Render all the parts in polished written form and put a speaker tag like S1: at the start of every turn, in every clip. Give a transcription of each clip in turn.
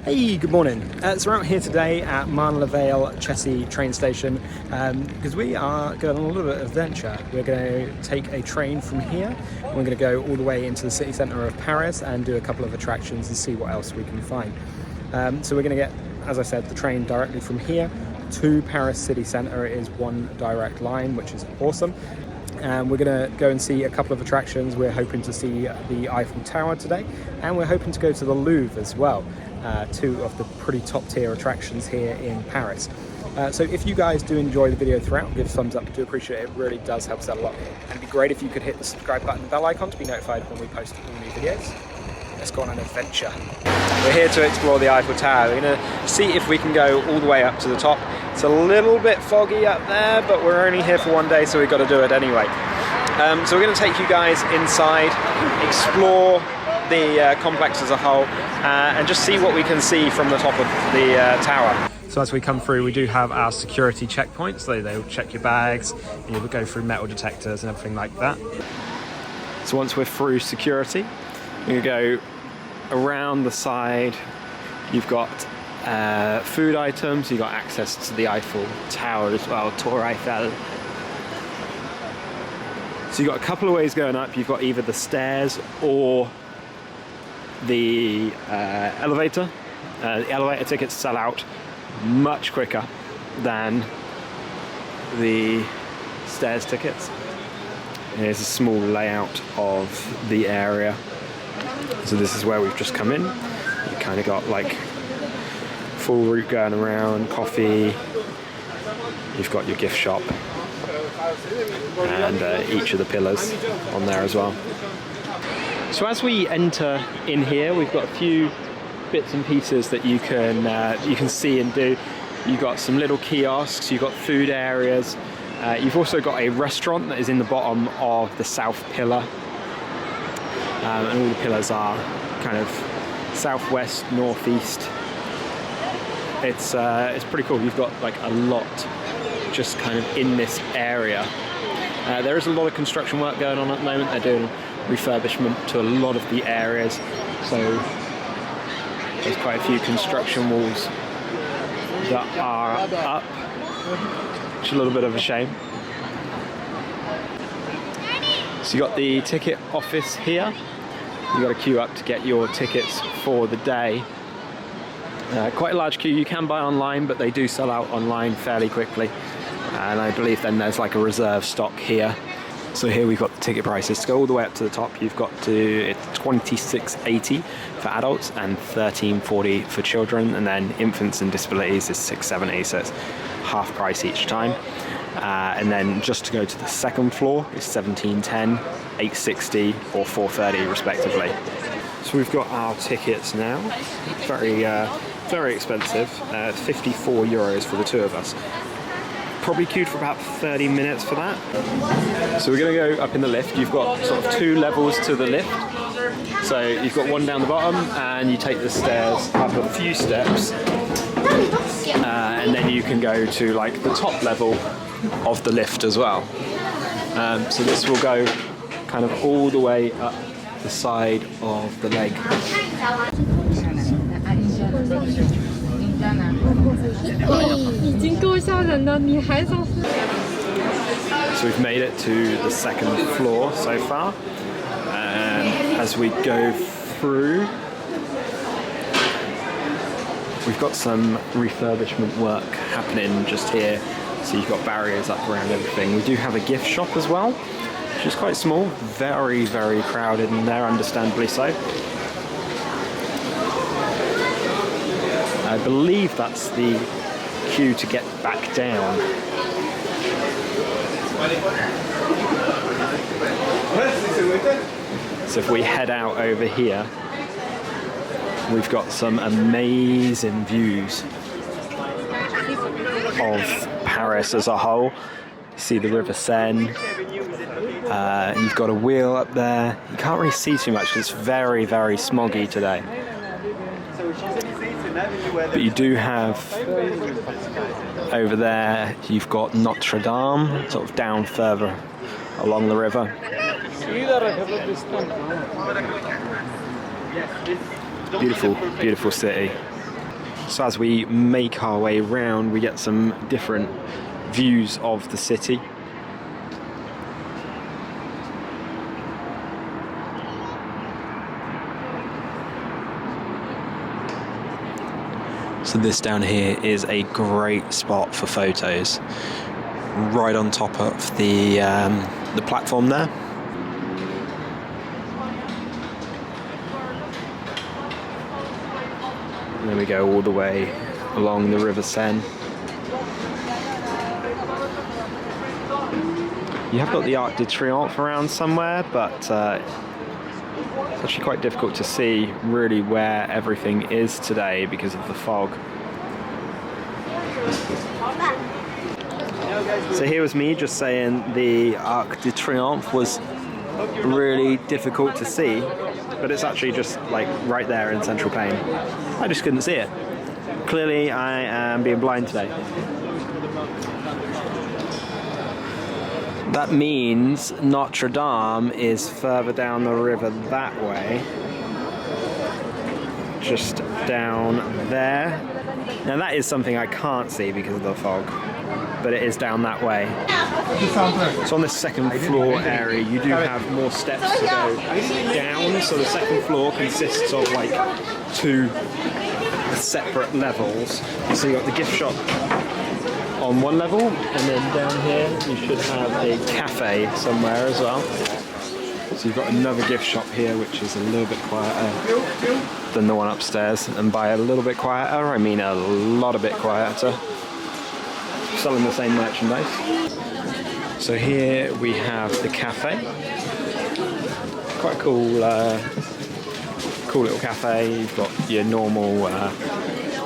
S1: Hey, good morning. So we're out here today at Marne La Valle Chessy train station because we are going on a little bit of adventure. We're going to take a train from here. We're going to go all the way into the city centre of Paris and do a couple of attractions and see what else we can find. So we're going to get, as I said, the train directly from here to Paris city centre. It is one direct line, which is awesome. And we're going to go and see a couple of attractions. We're hoping to see the Eiffel Tower today, and we're hoping to go to the Louvre as well. Two of the pretty top tier attractions here in Paris. So if you guys do enjoy the video throughout, give a thumbs up. I do appreciate it. It really does help us out a lot. And it'd be great if you could hit the subscribe button and bell icon to be notified when we post all new videos. Let's go on an adventure. We're here to explore the Eiffel Tower. We're going to see if we can go all the way up to the top. It's a little bit foggy up there, but we're only here for one day, so we've got to do it anyway. So we're going to take you guys inside, explore the complex as a whole, and just see what we can see from the top of the tower. So as we come through, we do have our security checkpoints. They'll check your bags, and you'll go through metal detectors and everything like that. So once we're through security, you go around the side. You've got food items. You've got access to the Eiffel Tower as well, Tour Eiffel. So you've got a couple of ways going up. You've got either the stairs or the elevator. The elevator tickets sell out much quicker than the stairs tickets. Here's a small layout of the area. So this is where we've just come in. You kind of got like full route going around, coffee. You've got your gift shop and each of the pillars on there as well. So as we enter in here, we've got a few bits and pieces that you can see and do. You've got some little kiosks, you've got food areas. You've also got a restaurant that is in the bottom of the south pillar. And all the pillars are kind of southwest, northeast. It's pretty cool. You've got like a lot just kind of in this area. There is a lot of construction work going on at the moment. They're doing refurbishment to a lot of the areas. So there's quite a few construction walls that are up, which is a little bit of a shame. So you got the ticket office here. You got to queue up to get your tickets for the day. Quite a large queue. You can buy online, but they do sell out online fairly quickly. And I believe then there's like a reserve stock here. So here we've got the ticket prices. To go all the way up to the top, you've got to $26.80 for adults and $13.40 for children, and then infants and disabilities is $6.70, so it's half price each time. And then just to go to the second floor is $17.10, $8.60 or $4.30 respectively. So we've got our tickets now. Very expensive, 54 euros for the two of us. Probably queued for about 30 minutes for that. So we're going to go up in the lift. You've got sort of two levels to the lift. So you've got one down the bottom and you take the stairs up a few steps. And then you can go to like the top level of the lift as well. So this will go kind of all the way up the side of the leg. So we've made it to the second floor so far. As we go through, we've got some refurbishment work happening just here. So you've got barriers up around everything. We do have a gift shop as well, which is quite small, very crowded in there, understandably so. I believe that's the queue to get back down. So if we head out over here, we've got some amazing views of Paris as a whole. You see the River Seine. You've got a wheel up there. You can't really see too much because it's very smoggy today. But you do have over there, you've got Notre Dame, sort of down further along the river. Beautiful city. So as we make our way round, we get some different views of the city. So this down here is a great spot for photos, right on top of the platform there. And then we go all the way along the River Seine. You have got the Arc de Triomphe around somewhere, but it's actually quite difficult to see really where everything is today because of the fog. So here was me just saying the Arc de Triomphe was really difficult to see, but it's actually just like right there in Central Pain. I just couldn't see it. Clearly I am being blind today. That means Notre Dame is further down the river that way. Just down there. Now that is something I can't see because of the fog, but it is down that way. So on this second floor area you do have more steps to go down, so the second floor consists of like 2 separate levels. So you've got the gift shop on one level, and then down here you should have a cafe somewhere as well. So you've got another gift shop here which is a little bit quieter than the one upstairs, and by a little bit quieter I mean a lot a bit quieter, selling the same merchandise. So here we have the cafe. Quite a cool little cafe. You've got your normal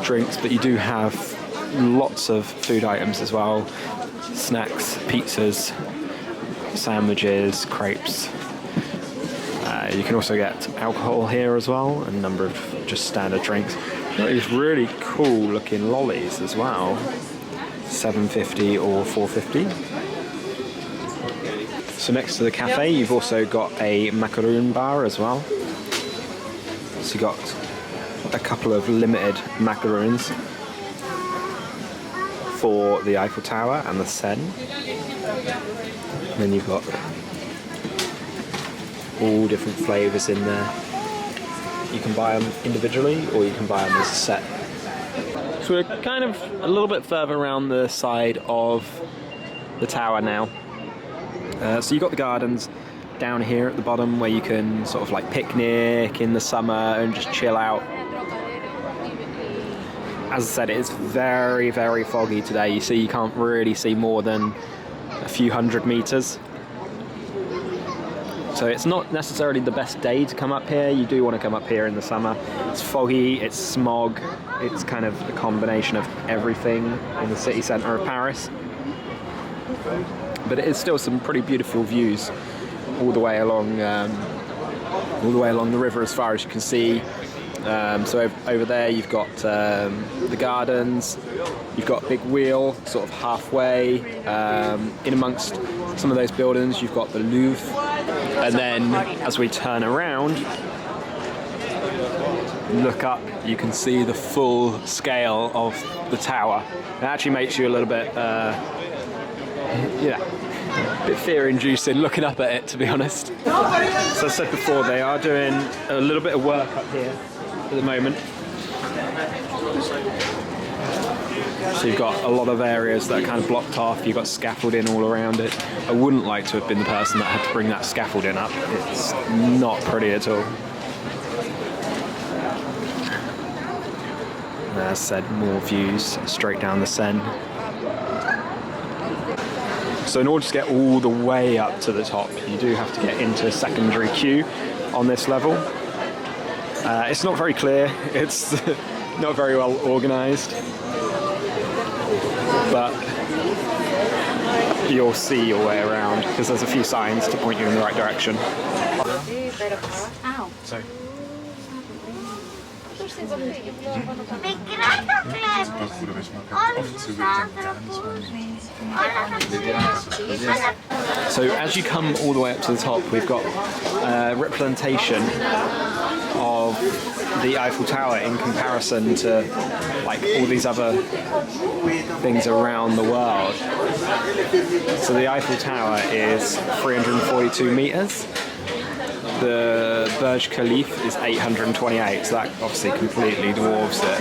S1: drinks, but you do have lots of food items as well. Snacks, pizzas, sandwiches, crepes. You can also get alcohol here as well, and a number of just standard drinks. These really cool looking lollies as well. $7.50 or $4.50. So next to the cafe you've also got a macaroon bar as well. So you've got a couple of limited macaroons for the Eiffel Tower and the Seine. And then you've got all different flavours in there. You can buy them individually or you can buy them as a set. So we're kind of a little bit further around the side of the tower now. So you've got the gardens down here at the bottom where you can sort of like picnic in the summer and just chill out. As I said, it's very, very foggy today. You see, you can't really see more than a few hundred meters. So it's not necessarily the best day to come up here. You do want to come up here in the summer. It's foggy, it's smog, it's kind of a combination of everything in the city centre of Paris. But it is still some pretty beautiful views all the way along the river as far as you can see. So over there you've got the gardens, you've got a big wheel sort of halfway. In amongst some of those buildings you've got the Louvre, and then as we turn around, look up, you can see the full scale of the tower. It actually makes you a little bit a bit fear-inducing looking up at it, to be honest. So as I said before, they are doing a little bit of work up here at the moment. So you've got a lot of areas that are kind of blocked off. You've got scaffolding all around it. I wouldn't like to have been the person that had to bring that scaffolding up. It's not pretty at all. And as I said, more views straight down the Seine. So in order to get all the way up to the top, you do have to get into a secondary queue on this level. It's not very clear, it's not very well organised, but you'll see your way around because there's a few signs to point you in the right direction. Sorry. So as you come all the way up to the top, we've got a representation of the Eiffel Tower in comparison to like all these other things around the world. So the Eiffel Tower is 342 meters. The Burj Khalifa is 828, so that obviously completely dwarfs it.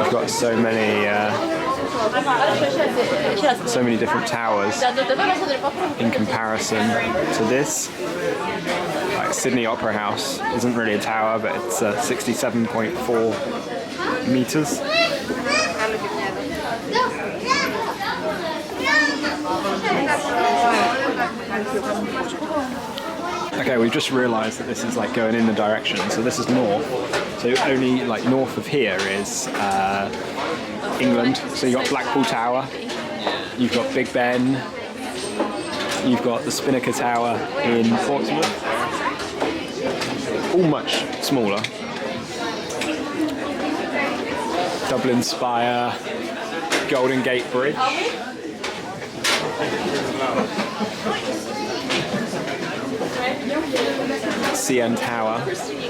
S1: We've got so many different towers in comparison to this. Like Sydney Opera House isn't really a tower, but it's 67.4 meters. Okay, we've just realised that this is like going in the direction, so this is north. So only like north of here is England. So you've got Blackpool Tower, you've got Big Ben, you've got the Spinnaker Tower in Portsmouth. All much smaller. Dublin Spire, Golden Gate Bridge. CN Tower.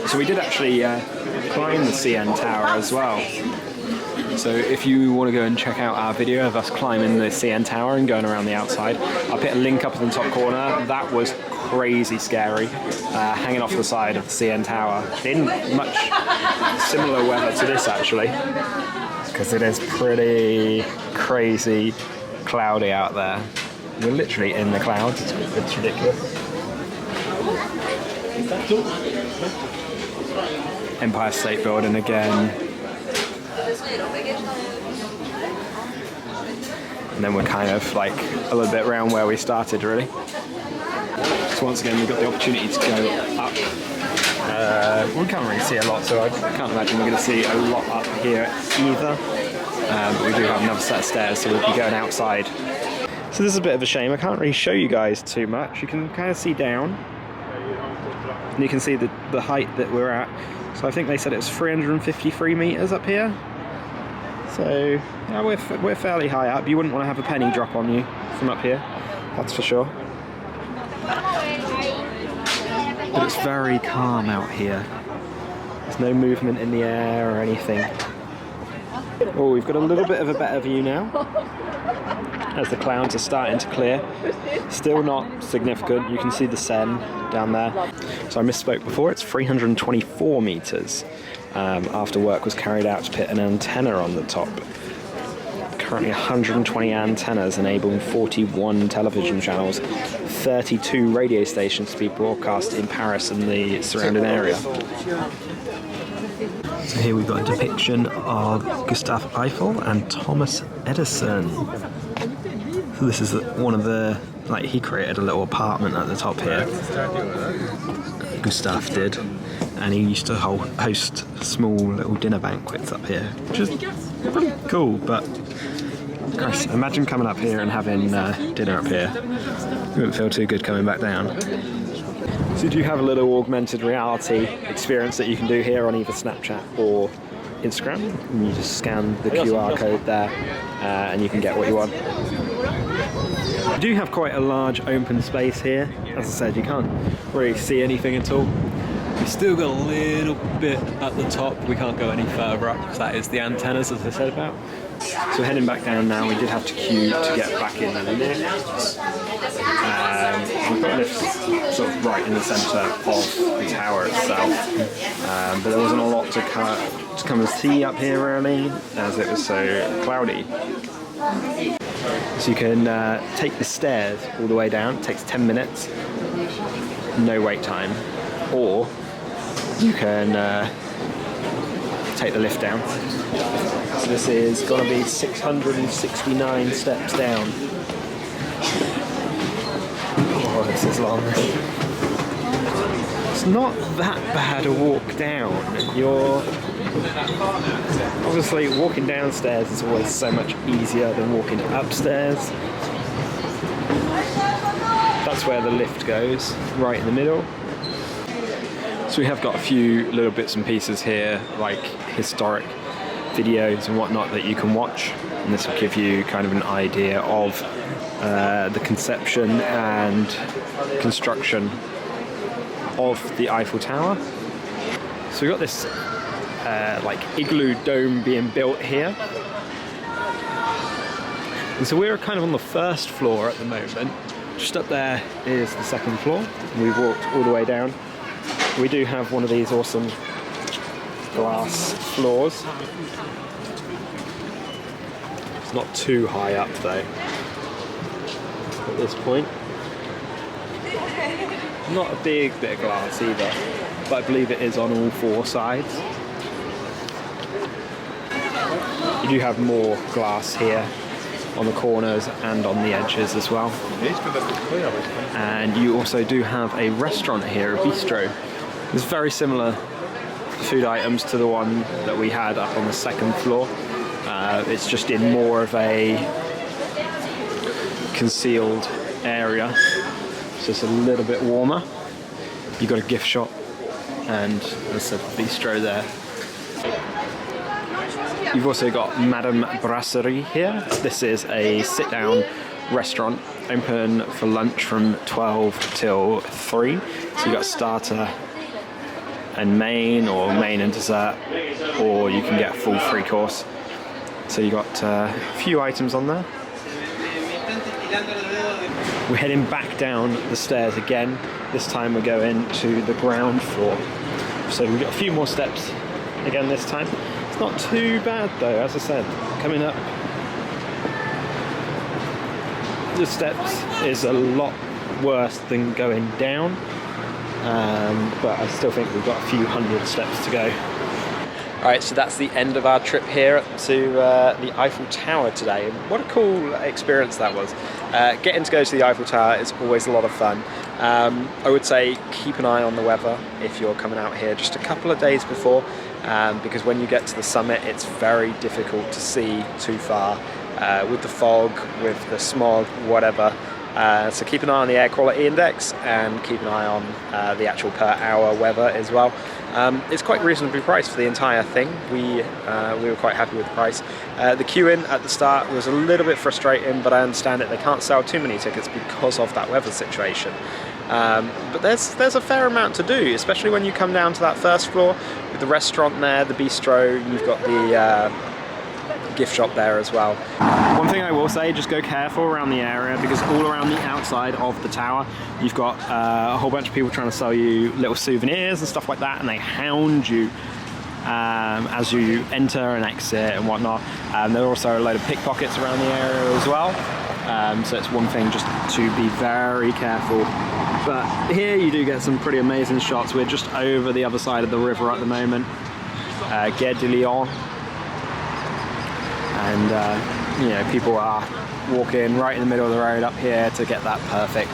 S1: So we did actually climb the CN Tower as well. So if you want to go and check out our video of us climbing the CN Tower and going around the outside, I'll put a link up in the top corner. That was crazy scary, hanging off the side of the CN Tower in much similar weather to this actually, because it is pretty crazy cloudy out there. We're literally in the clouds, it's ridiculous. Empire State Building again. And then we're kind of like a little bit around where we started really. So once again we've got the opportunity to go up. We can't really see a lot, so I can't imagine we're going to see a lot up here either. But we do have another set of stairs, so we'll be going outside. So this is a bit of a shame, I can't really show you guys too much. You can kind of see down. And you can see the height that we're at. So I think they said it was 353 meters up here. So yeah, we're fairly high up. You wouldn't want to have a penny drop on you from up here, that's for sure. But it's very calm out here. There's no movement in the air or anything. Oh, we've got a little bit of a better view now, as the clouds are starting to clear. Still not significant, you can see the Seine down there. So I misspoke before, it's 324 meters. After work was carried out to put an antenna on the top. Currently 120 antennas enabling 41 television channels, 32 radio stations to be broadcast in Paris and the surrounding area. So here we've got a depiction of Gustave Eiffel and Thomas Edison. So this is one of the, like, he created a little apartment at the top here. Gustave did. And he used to host small little dinner banquets up here, which is pretty cool, but Christ, imagine coming up here and having dinner up here. You wouldn't feel too good coming back down. So do you have a little augmented reality experience that you can do here on either Snapchat or Instagram? And you just scan the QR code there and you can get what you want. You do have quite a large open space here. As I said, you can't really see anything at all. We've still got a little bit at the top. We can't go any further up because that is the antennas, as I said about. So we're heading back down now. We did have to queue to get back in the lift. We've got lifts sort of right in the centre of the tower itself. But there wasn't a lot to come and see up here really, as it was so cloudy. So you can take the stairs all the way down. It takes 10 minutes. No wait time. Or you can take the lift down. So this is going to be 669 steps down. Oh, this is long. It's not that bad a walk down. Obviously, walking downstairs is always so much easier than walking upstairs. That's where the lift goes, right in the middle. So we have got a few little bits and pieces here, like historic videos and whatnot that you can watch. And this will give you kind of an idea of the conception and construction of the Eiffel Tower. So we've got this like igloo dome being built here. And so we're kind of on the first floor at the moment. Just up there is the second floor. We've walked all the way down. We do have one of these awesome glass floors. It's not too high up though at this point. Not a big bit of glass either, but I believe it is on all four sides. You do have more glass here on the corners and on the edges as well. And you also do have a restaurant here, a bistro. It's very similar food items to the one that we had up on the second floor. It's just in more of a concealed area, so it's a little bit warmer. You've got a gift shop and there's a bistro there. You've also got Madame Brasserie here. This is a sit-down restaurant, open for lunch from 12 till 3. So you've got starter and main, or main and dessert, or you can get a full 3 course. So you've got a few items on there. We're heading back down the stairs again. This time we're going to the ground floor. So we've got a few more steps again this time. It's not too bad though, as I said. Coming up the steps is a lot worse than going down, but I still think we've got a few hundred steps to go. Alright, so that's the end of our trip here to the Eiffel Tower today. What a cool experience that was. Getting to go to the Eiffel Tower is always a lot of fun. I would say keep an eye on the weather if you're coming out here just a couple of days before, because when you get to the summit it's very difficult to see too far with the fog, with the smog, whatever. So keep an eye on the air quality index and keep an eye on the actual per hour weather as well. It's quite reasonably priced for the entire thing. We were quite happy with the price. The queuing at the start was a little bit frustrating, but I understand it. They can't sell too many tickets because of that weather situation. But there's a fair amount to do, especially when you come down to that first floor with the restaurant there, the bistro. You've got the gift shop there as well. One thing I will say, just go careful around the area, because all around the outside of the tower you've got a whole bunch of people trying to sell you little souvenirs and stuff like that, and they hound you as you enter and exit and whatnot. There are also a load of pickpockets around the area as well, so it's one thing just to be very careful. But here you do get some pretty amazing shots. We're just over the other side of the river at the moment, Gare de Lyon. And you know, people are walking right in the middle of the road up here to get that perfect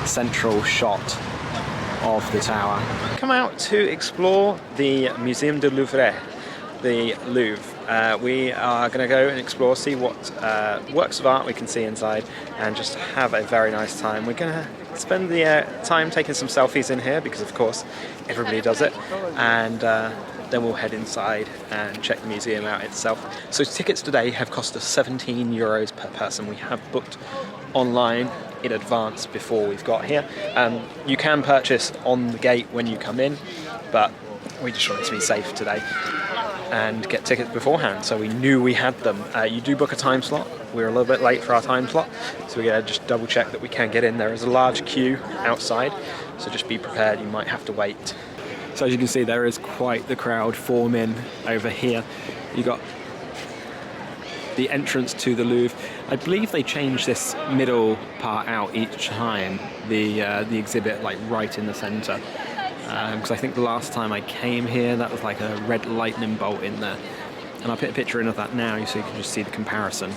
S1: central shot of the tower. Come out to explore the Muséum du Louvre, the Louvre. We are going to go and explore, see what works of art we can see inside, and just have a very nice time. We're going to spend the time taking some selfies in here, because of course everybody does it, and then we'll head inside and check the museum out itself. So tickets today have cost us €17 per person. We have booked online in advance before we've got here. You can purchase on the gate when you come in, but we just wanted to be safe today and get tickets beforehand, so we knew we had them. You do book a time slot. We're a little bit late for our time slot, so we're going to just double check that we can get in. There is a large queue outside, so just be prepared, you might have to wait. So as you can see, there is quite the crowd forming over here. You got the entrance to the Louvre. I believe they change this middle part out each time, the exhibit like right in the centre. Because I think the last time I came here, that was like a red lightning bolt in there. And I'll put a picture in of that now so you can just see the comparison.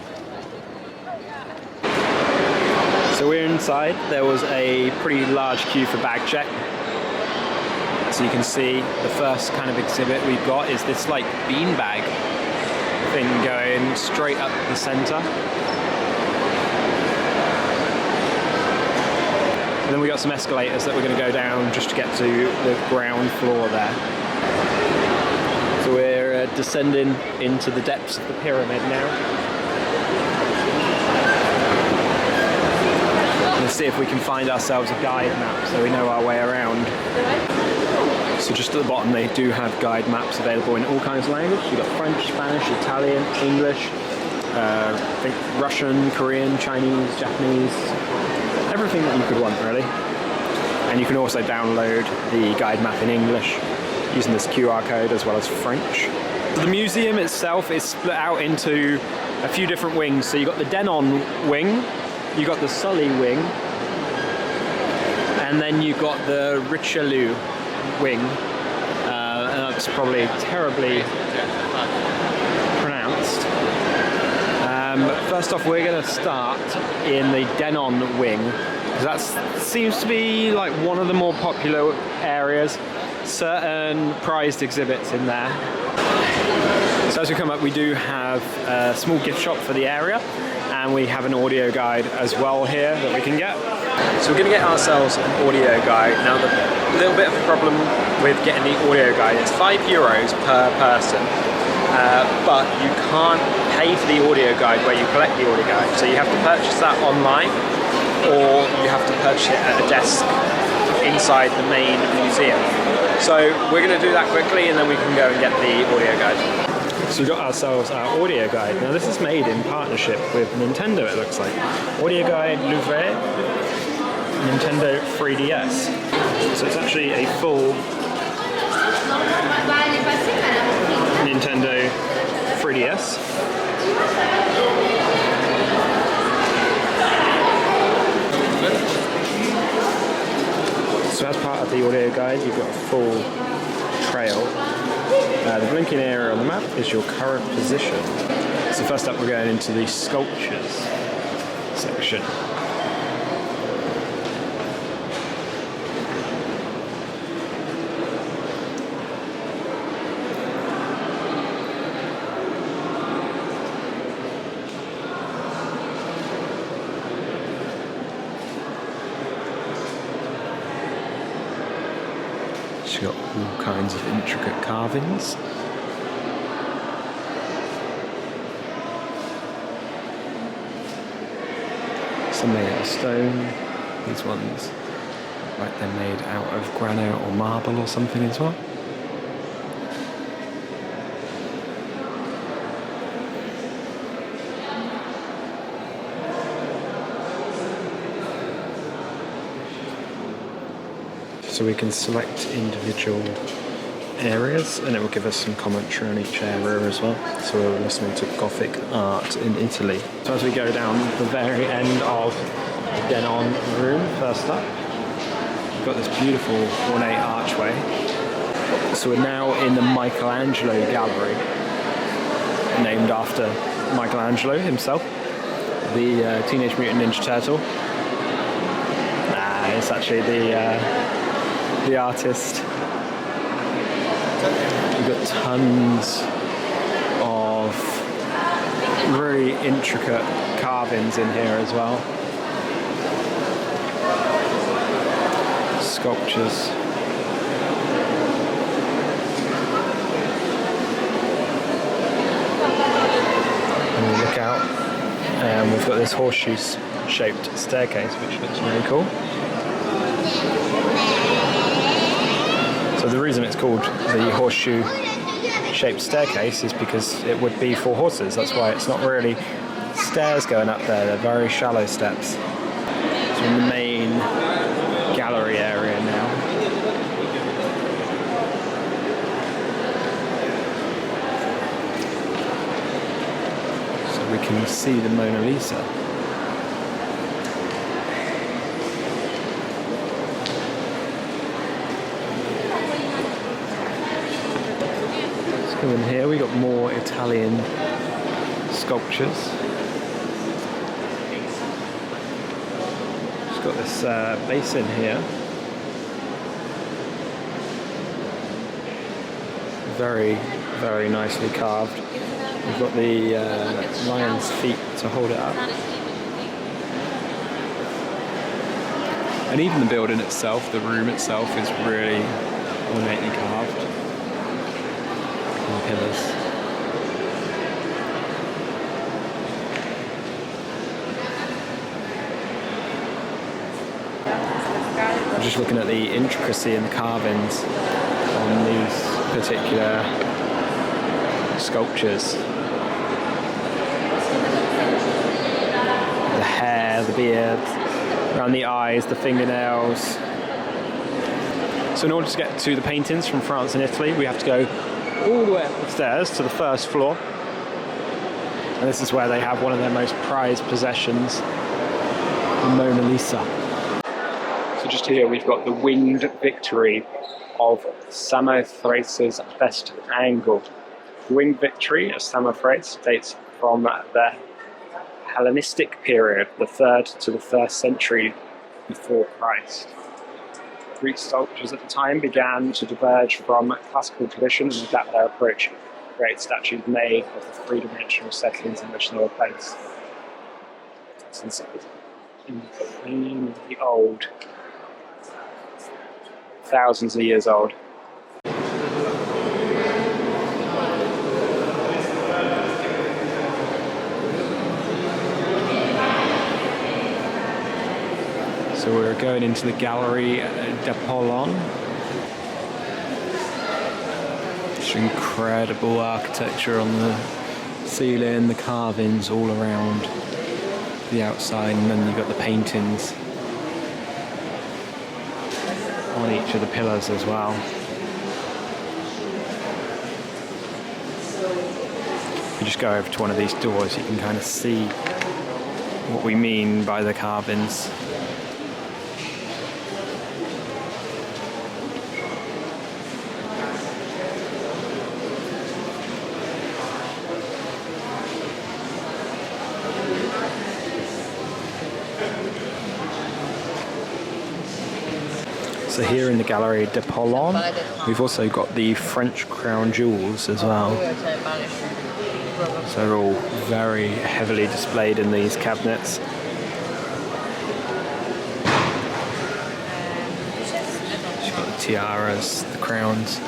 S1: So we're inside. There was a pretty large queue for bag check. So you can see the first kind of exhibit we've got is this like beanbag thing going straight up the centre. And then we got some escalators that we're going to go down just to get to the ground floor there. So we're descending into the depths of the pyramid now. Let's see if we can find ourselves a guide map so we know our way around. So just at the bottom they do have guide maps available in all kinds of languages. You've got French, Spanish, Italian, English, I think Russian, Korean, Chinese, Japanese, everything that you could want really. And you can also download the guide map in English using this QR code as well as French. So the museum itself is split out into a few different wings. So you've got the Denon wing, you've got the Sully wing, and then you've got the Richelieu wing. And that's probably terribly pronounced. First off, we're going to start in the Denon wing, because that seems to be like one of the more popular areas. Certain prized exhibits in there. So as we come up, we do have a small gift shop for the area, and we have an audio guide as well here that we can get. So we're going to get ourselves an audio guide. Now the little bit of a problem with getting the audio guide is €5 per person, but you can't pay for the audio guide where you collect the audio guide. So you have to purchase that online, or you have to purchase it at a desk inside the main museum. So we're going to do that quickly and then we can go and get the audio guide. So we've got ourselves our audio guide. Now this is made in partnership with Nintendo, it looks like. Audio guide Louvre, Nintendo 3DS. So it's actually a full Nintendo 3DS. So as part of the audio guide, you've got a full trail. The blinking area on the map is your current position. So first up, we're going into the sculptures section. She's got all kinds of intricate carvings. Some made out of stone. These ones look like they're made out of granite or marble or something as well. So we can select individual areas and it will give us some commentary on each area as well. So we're listening to Gothic art in Italy. So as we go down the very end of the Denon room, first up, we've got this beautiful ornate archway. So we're now in the Michelangelo gallery, named after Michelangelo himself, the Teenage Mutant Ninja Turtle. It's actually the artist. We've got tons of really intricate carvings in here as well. Sculptures. And we look out and we've got this horseshoe-shaped staircase which looks really cool. So the reason it's called the horseshoe-shaped staircase is because it would be for horses. That's why it's not really stairs going up there, they're very shallow steps. So we're in the main gallery area now. So we can see the Mona Lisa. In here we got more Italian sculptures. It's got this basin here. Very, very nicely carved. We've got the lion's feet to hold it up. And even the building itself, the room itself, is really ornately carved. And pillars. I'm just looking at the intricacy and the carvings on these particular sculptures. The hair, the beard, around the eyes, the fingernails. So in order to get to the paintings from France and Italy, we have to go all the way upstairs to the first floor. And this is where they have one of their most prized possessions, the Mona Lisa. So just here we've got the winged victory of Samothrace's best angle. The winged victory of Samothrace dates from the Hellenistic period, the 3rd to the 1st century before Christ. Greek sculptors at the time began to diverge from classical tradition and adapt their approach to create statues made of the three-dimensional settings in which they were placed. Since it was insanely old, thousands of years old. So we're going into the Gallery d'Apollon. Just incredible architecture on the ceiling, the carvings all around the outside, and then you've got the paintings on each of the pillars as well. If you just go over to one of these doors, you can kind of see what we mean by the carvings. So here in the Gallery d'Apollon, we've also got the French crown jewels as well. So they're all very heavily displayed in these cabinets. You've got the tiaras, the crowns.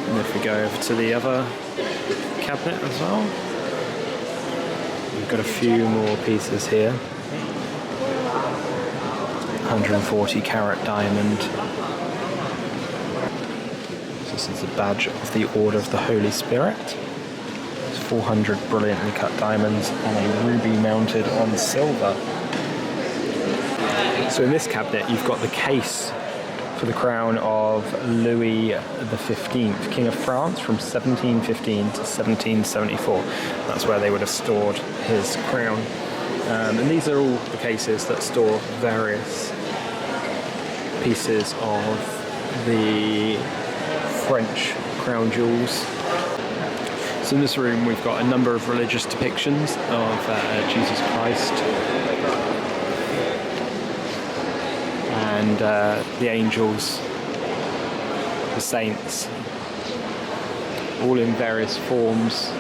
S1: And if we go over to the other cabinet as well, we've got a few more pieces here. 140 carat diamond. This is the badge of the Order of the Holy Spirit. It's 400 brilliantly cut diamonds and a ruby mounted on silver. So in this cabinet you've got the case for the crown of Louis XV, King of France, from 1715 to 1774. That's where they would have stored his crown. And these are all the cases that store various pieces of the French crown jewels. So in this room we've got a number of religious depictions of Jesus Christ and the angels, the saints, all in various forms.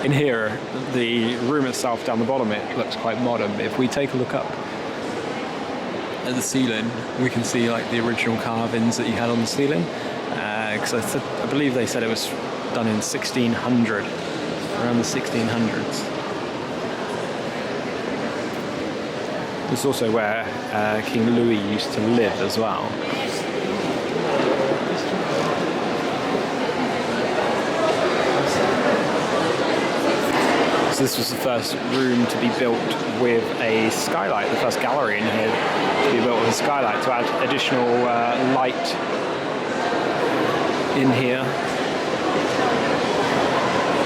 S1: In here, the room itself down the bottom, it looks quite modern. But if we take a look up at the ceiling, we can see like the original carvings that you had on the ceiling. Because I believe they said it was done in 1600, around the 1600s. This is also where King Louis used to live as well. So this was the first room to be built with a skylight, the first gallery in here to be built with a skylight to add additional light in here.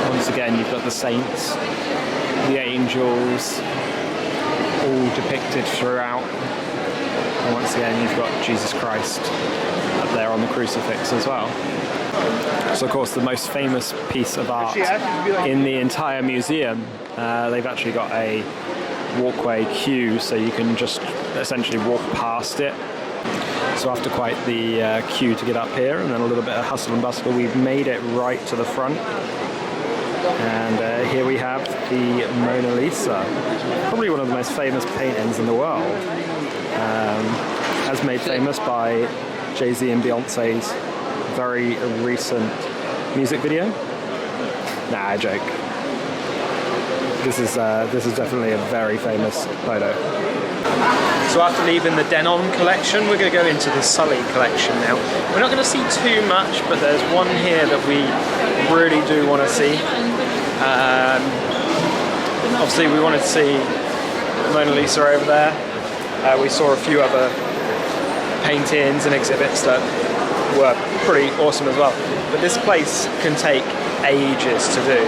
S1: Once again, you've got the saints, the angels, all depicted throughout. And once again, you've got Jesus Christ up there on the crucifix as well. So of course the most famous piece of art in the entire museum, they've actually got a walkway queue so you can just essentially walk past it. So after quite the queue to get up here and then a little bit of hustle and bustle, we've made it right to the front. And here we have the Mona Lisa, probably one of the most famous paintings in the world, as made famous by Jay-Z and Beyonce's very recent music video. Nah, I joke. This is definitely a very famous photo. So after leaving the Denon collection, we're going to go into the Sully collection now. We're not going to see too much, but there's one here that we really do want to see. Obviously we wanted to see Mona Lisa over there. We saw a few other paintings and exhibits that were pretty awesome as well. But this place can take ages to do.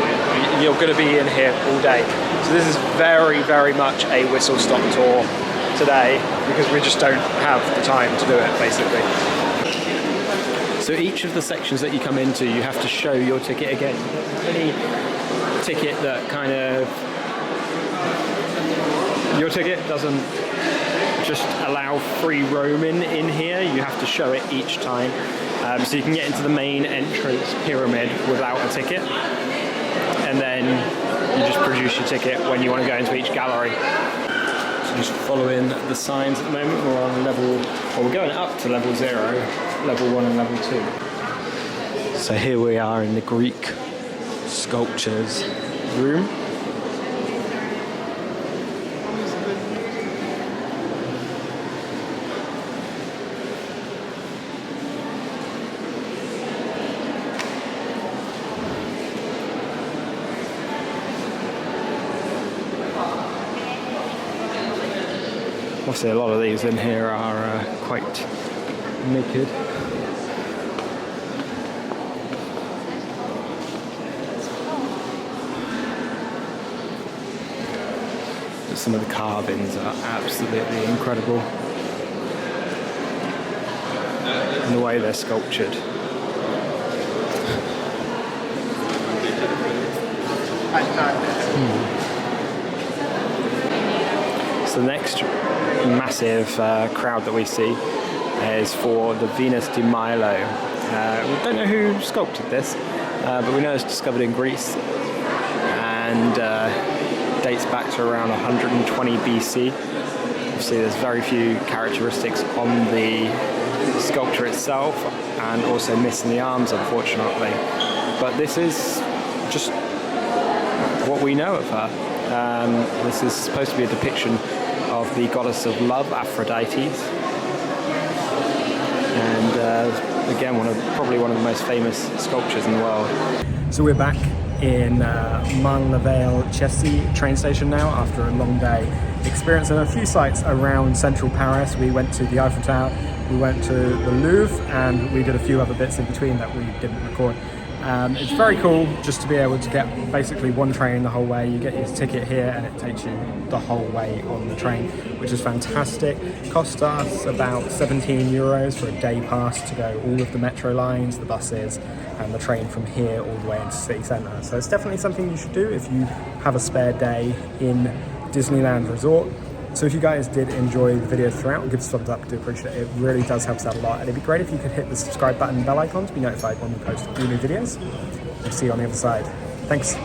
S1: You're going to be in here all day. So this is very, very much a whistle-stop tour today because we just don't have the time to do it, basically. So each of the sections that you come into, you have to show your ticket again. Any ticket that kind of... Your ticket doesn't just allow free roaming in here, you have to show it each time. So you can get into the main entrance pyramid without a ticket, and then you just produce your ticket when you want to go into each gallery. So just following the signs at the moment, we're on level, well, we're going up to level 0, level 1 and level 2. So here we are in the Greek sculptures room. Obviously a lot of these in here are quite naked. But some of the carvings are absolutely incredible. And the way they're sculptured. So the next massive crowd that we see is for the Venus de Milo. We don't know who sculpted this, but we know it's discovered in Greece and dates back to around 120 BC. Obviously there's very few characteristics on the sculpture itself and also missing the arms, unfortunately. But this is just what we know of her. This is supposed to be a depiction of the goddess of love, Aphrodite, and again probably one of the most famous sculptures in the world. So we're back in Marne La Valle Chessy train station now after a long day, experiencing a few sites around central Paris. We went to the Eiffel Tower, we went to the Louvre, and we did a few other bits in between that we didn't record. It's very cool just to be able to get basically one train the whole way. You get your ticket here and it takes you the whole way on the train, which is fantastic. It cost us about 17 euros for a day pass to go all of the metro lines, the buses, and the train from here all the way into city centre. So it's definitely something you should do if you have a spare day in Disneyland Resort. So if you guys did enjoy the video throughout, give us a thumbs up, I do appreciate it. It really does help us out a lot. And it'd be great if you could hit the subscribe button and bell icon to be notified when we post new videos. We'll see you on the other side. Thanks.